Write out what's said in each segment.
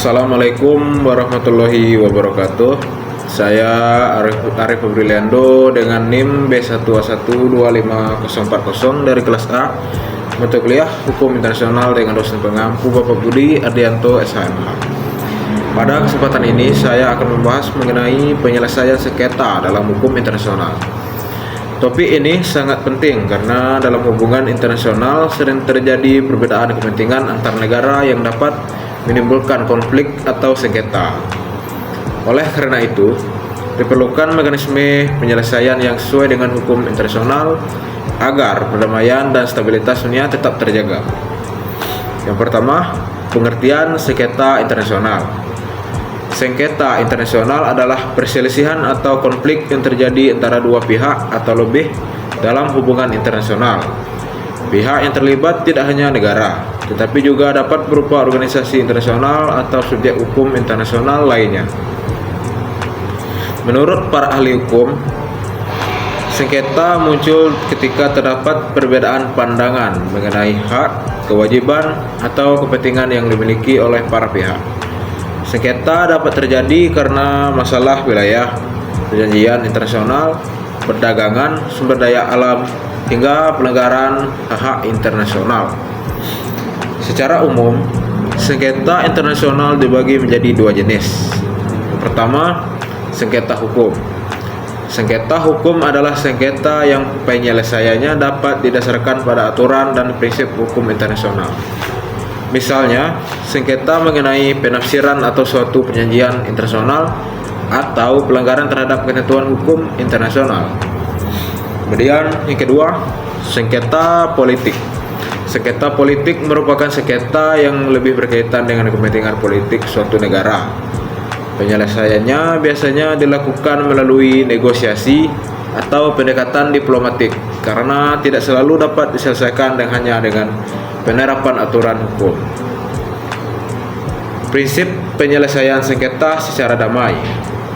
Assalamualaikum warahmatullahi wabarakatuh. Saya Arif Febriliando dengan NIM B1125040 dari kelas A, mata kuliah Hukum Internasional dengan dosen pengampu Bapak Budi Ardianto SHMH. Pada kesempatan ini saya akan membahas mengenai penyelesaian sengketa dalam hukum internasional. Topik ini sangat penting karena dalam hubungan internasional sering terjadi perbedaan kepentingan antar negara yang dapat menimbulkan konflik atau sengketa. Oleh karena itu, diperlukan mekanisme penyelesaian yang sesuai dengan hukum internasional agar perdamaian dan stabilitas dunia tetap terjaga. Yang pertama, pengertian sengketa internasional. Sengketa internasional adalah perselisihan atau konflik yang terjadi antara dua pihak atau lebih dalam hubungan internasional. Pihak yang terlibat tidak hanya negara, tetapi juga dapat berupa organisasi internasional atau subjek hukum internasional lainnya. Menurut para ahli hukum, sengketa muncul ketika terdapat perbedaan pandangan mengenai hak, kewajiban, atau kepentingan yang dimiliki oleh para pihak. Sengketa dapat terjadi karena masalah wilayah, perjanjian internasional, perdagangan, sumber daya alam, hingga pelanggaran hak internasional. Secara umum, sengketa internasional dibagi menjadi dua jenis. Yang pertama, sengketa hukum. Sengketa hukum adalah sengketa yang penyelesaiannya dapat didasarkan pada aturan dan prinsip hukum internasional. Misalnya, sengketa mengenai penafsiran atau suatu perjanjian internasional atau pelanggaran terhadap ketentuan hukum internasional. Kemudian yang kedua, sengketa politik. Sengketa politik merupakan sengketa yang lebih berkaitan dengan kepentingan politik suatu negara. Penyelesaiannya biasanya dilakukan melalui negosiasi atau pendekatan diplomatik karena tidak selalu dapat diselesaikan hanya dengan penerapan aturan hukum. Prinsip penyelesaian sengketa secara damai.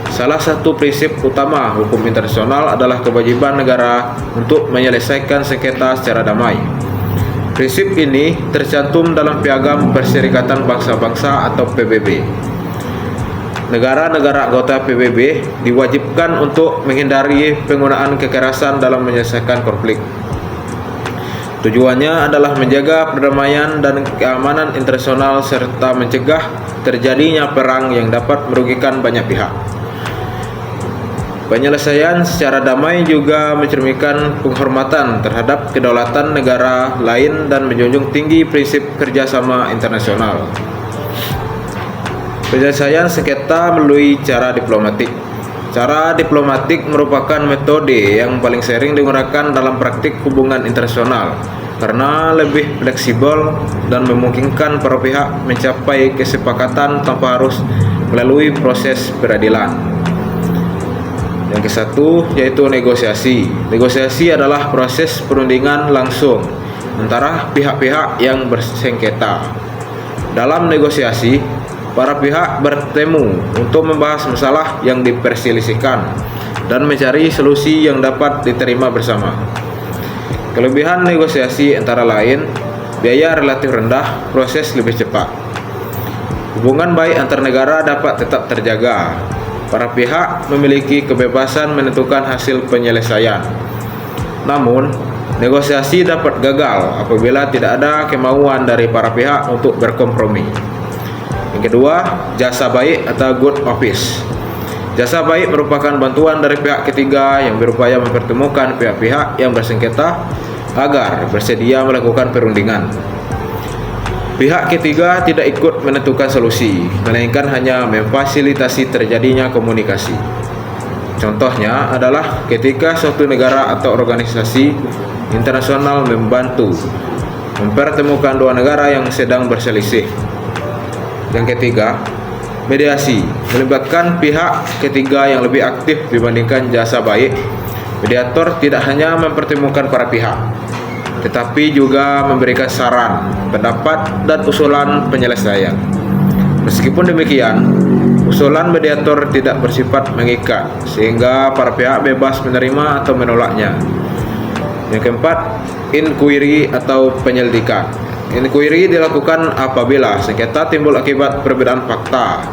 Salah satu prinsip utama hukum internasional adalah kewajiban negara untuk menyelesaikan sengketa secara damai. Prinsip ini tercantum dalam Piagam Perserikatan Bangsa-Bangsa atau PBB. Negara-negara anggota PBB diwajibkan untuk menghindari penggunaan kekerasan dalam menyelesaikan konflik. Tujuannya adalah menjaga perdamaian dan keamanan internasional serta mencegah terjadinya perang yang dapat merugikan banyak pihak. Penyelesaian secara damai juga mencerminkan penghormatan terhadap kedaulatan negara lain dan menjunjung tinggi prinsip kerjasama internasional. Penyelesaian sengketa melalui cara diplomatik. Cara diplomatik merupakan metode yang paling sering digunakan dalam praktik hubungan internasional karena lebih fleksibel dan memungkinkan para pihak mencapai kesepakatan tanpa harus melalui proses peradilan. Yang ke satu yaitu negosiasi. Negosiasi adalah proses perundingan langsung antara pihak-pihak yang bersengketa. Dalam negosiasi, para pihak bertemu untuk membahas masalah yang diperselisihkan dan mencari solusi yang dapat diterima bersama. Kelebihan negosiasi antara lain, biaya relatif rendah, proses lebih cepat. Hubungan baik antar negara dapat tetap terjaga. Para pihak memiliki kebebasan menentukan hasil penyelesaian. Namun, negosiasi dapat gagal apabila tidak ada kemauan dari para pihak untuk berkompromi. Yang kedua, jasa baik atau good office. Jasa baik merupakan bantuan dari pihak ketiga yang berupaya mempertemukan pihak-pihak yang bersengketa agar bersedia melakukan perundingan. Pihak ketiga tidak ikut menentukan solusi, melainkan hanya memfasilitasi terjadinya komunikasi. Contohnya adalah ketika suatu negara atau organisasi internasional membantu mempertemukan dua negara yang sedang berselisih. Yang ketiga, mediasi melibatkan pihak ketiga yang lebih aktif dibandingkan jasa baik. Mediator tidak hanya mempertemukan para pihak, tetapi juga memberikan saran, pendapat, dan usulan penyelesaian. Meskipun demikian, usulan mediator tidak bersifat mengikat, sehingga para pihak bebas menerima atau menolaknya. Yang keempat, inquiry atau penyelidikan. Inquiry dilakukan apabila sengketa timbul akibat perbedaan fakta.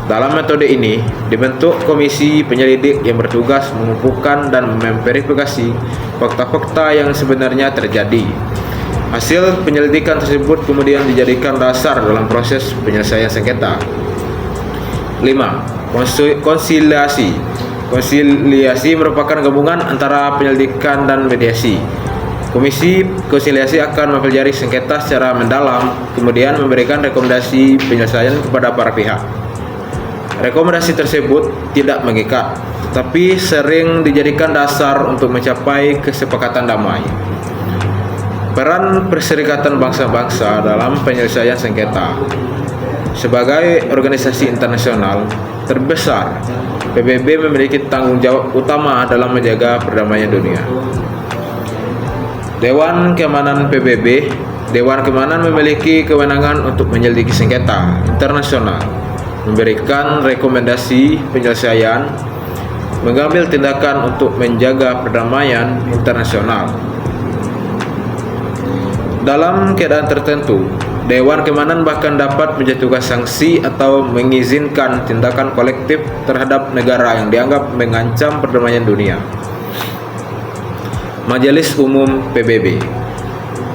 Dalam metode ini, dibentuk komisi penyelidik yang bertugas mengumpulkan dan memverifikasi fakta-fakta yang sebenarnya terjadi. Hasil penyelidikan tersebut kemudian dijadikan dasar dalam proses penyelesaian sengketa. 5. Konsiliasi. Konsiliasi merupakan gabungan antara penyelidikan dan mediasi. Komisi konsiliasi akan mempelajari sengketa secara mendalam, kemudian memberikan rekomendasi penyelesaian kepada para pihak. Rekomendasi tersebut tidak mengikat, tetapi sering dijadikan dasar untuk mencapai kesepakatan damai. Peran Perserikatan Bangsa-Bangsa dalam penyelesaian sengketa. Sebagai organisasi internasional terbesar, PBB memiliki tanggung jawab utama dalam menjaga perdamaian dunia. Dewan Keamanan PBB. Dewan Keamanan memiliki kewenangan untuk menyelidiki sengketa internasional, memberikan rekomendasi penyelesaian, mengambil tindakan untuk menjaga perdamaian internasional. Dalam keadaan tertentu, Dewan Keamanan bahkan dapat menjatuhkan sanksi atau mengizinkan tindakan kolektif terhadap negara yang dianggap mengancam perdamaian dunia. Majelis Umum PBB.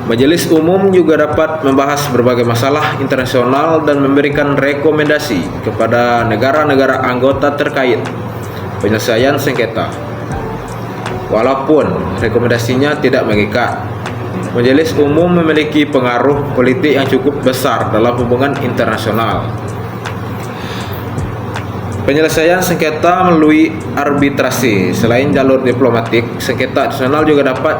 Majelis Umum juga dapat membahas berbagai masalah internasional dan memberikan rekomendasi kepada negara-negara anggota terkait penyelesaian sengketa. Walaupun rekomendasinya tidak mengikat, Majelis Umum memiliki pengaruh politik yang cukup besar dalam hubungan internasional. Penyelesaian sengketa melalui arbitrasi. Selain jalur diplomatik, sengketa internasional juga dapat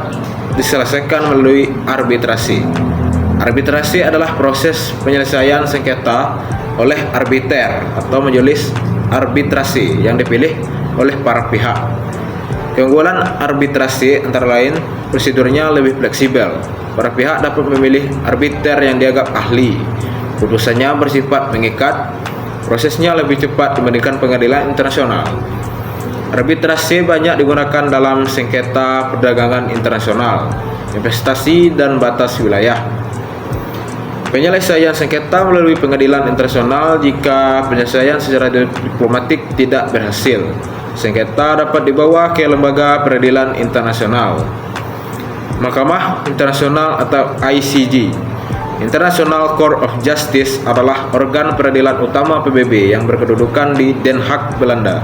diselesaikan melalui arbitrasi. Arbitrasi adalah proses penyelesaian sengketa oleh arbiter atau majelis arbitrasi yang dipilih oleh para pihak. Keunggulan arbitrasi antara lain prosedurnya lebih fleksibel. Para pihak dapat memilih arbiter yang dianggap ahli. Putusannya bersifat mengikat. Prosesnya lebih cepat dibandingkan pengadilan internasional. Arbitrasi banyak digunakan dalam sengketa perdagangan internasional, investasi, dan batas wilayah. Penyelesaian sengketa melalui pengadilan internasional. Jika penyelesaian secara diplomatik tidak berhasil, sengketa dapat dibawa ke lembaga peradilan internasional. Mahkamah Internasional atau ICJ, International Court of Justice, adalah organ peradilan utama PBB yang berkedudukan di Den Haag, Belanda.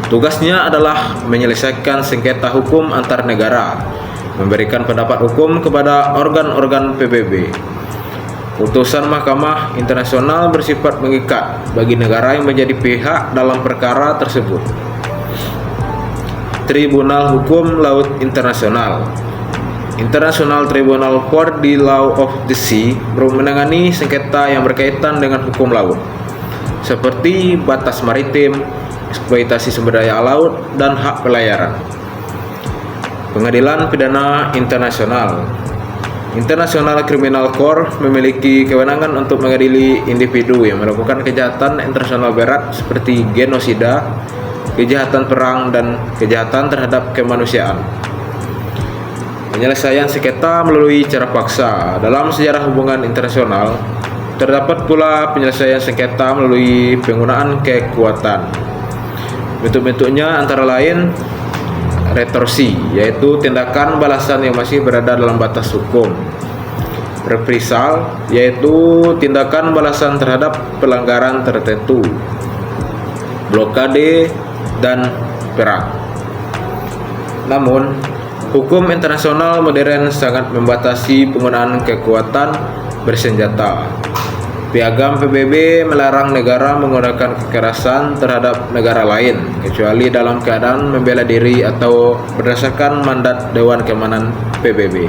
Tugasnya adalah menyelesaikan sengketa hukum antar negara, memberikan pendapat hukum kepada organ-organ PBB. Putusan Mahkamah Internasional bersifat mengikat bagi negara yang menjadi pihak dalam perkara tersebut. Tribunal Hukum Laut Internasional. International Tribunal for the Law of the Sea menangani sengketa yang berkaitan dengan hukum laut, seperti batas maritim, eksploitasi sumber daya laut, dan hak pelayaran. Pengadilan Pidana Internasional. International Criminal Court memiliki kewenangan untuk mengadili individu yang melakukan kejahatan internasional berat seperti genosida, kejahatan perang, dan kejahatan terhadap kemanusiaan. Penyelesaian sengketa melalui cara paksa. Dalam sejarah hubungan internasional, terdapat pula penyelesaian sengketa melalui penggunaan kekuatan. Bentuk-bentuknya antara lain retorsi, yaitu tindakan balasan yang masih berada dalam batas hukum. Reprisal, yaitu tindakan balasan terhadap pelanggaran tertentu. Blokade, dan perang. Namun, hukum internasional modern sangat membatasi penggunaan kekuatan bersenjata. Piagam PBB melarang negara menggunakan kekerasan terhadap negara lain, kecuali dalam keadaan membela diri atau berdasarkan mandat Dewan Keamanan PBB.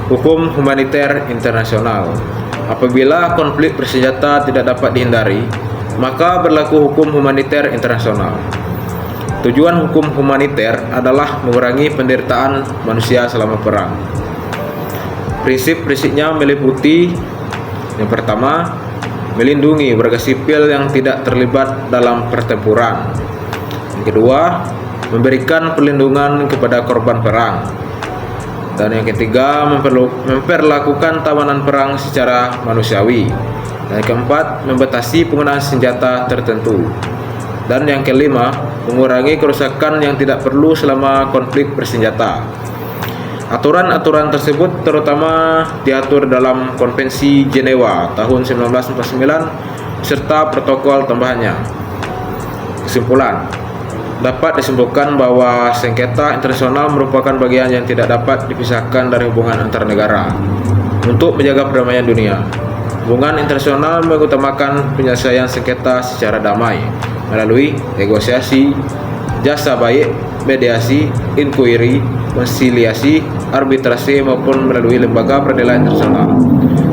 Hukum humaniter internasional. Apabila konflik bersenjata tidak dapat dihindari, maka berlaku hukum humaniter internasional. Tujuan hukum humaniter adalah mengurangi penderitaan manusia selama perang. Prinsip-prinsipnya meliputi: yang pertama, melindungi warga sipil yang tidak terlibat dalam pertempuran. Yang kedua, memberikan perlindungan kepada korban perang. Dan yang ketiga, memperlakukan tawanan perang secara manusiawi. Dan yang keempat, membatasi penggunaan senjata tertentu. Dan yang kelima, mengurangi kerusakan yang tidak perlu selama konflik bersenjata. Aturan-aturan tersebut terutama diatur dalam Konvensi Jenewa tahun 1949 serta protokol tambahannya. Kesimpulan, dapat disimpulkan bahwa sengketa internasional merupakan bagian yang tidak dapat dipisahkan dari hubungan antar negara. Untuk menjaga perdamaian dunia, hubungan internasional mengutamakan penyelesaian sengketa secara damai melalui negosiasi, jasa baik, mediasi, inquiry, konsiliasi, arbitrase maupun melalui lembaga peradilan internasional.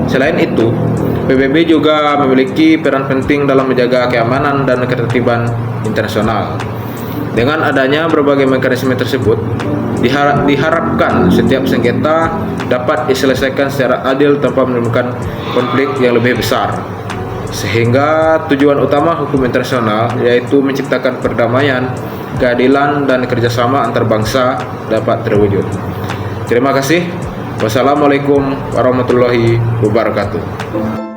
Selain itu, PBB juga memiliki peran penting dalam menjaga keamanan dan ketertiban internasional. Dengan adanya berbagai mekanisme tersebut, diharapkan setiap sengketa dapat diselesaikan secara adil tanpa menimbulkan konflik yang lebih besar. Sehingga tujuan utama hukum internasional, yaitu menciptakan perdamaian, keadilan, dan kerjasama antar bangsa dapat terwujud. Terima kasih. Wassalamualaikum warahmatullahi wabarakatuh.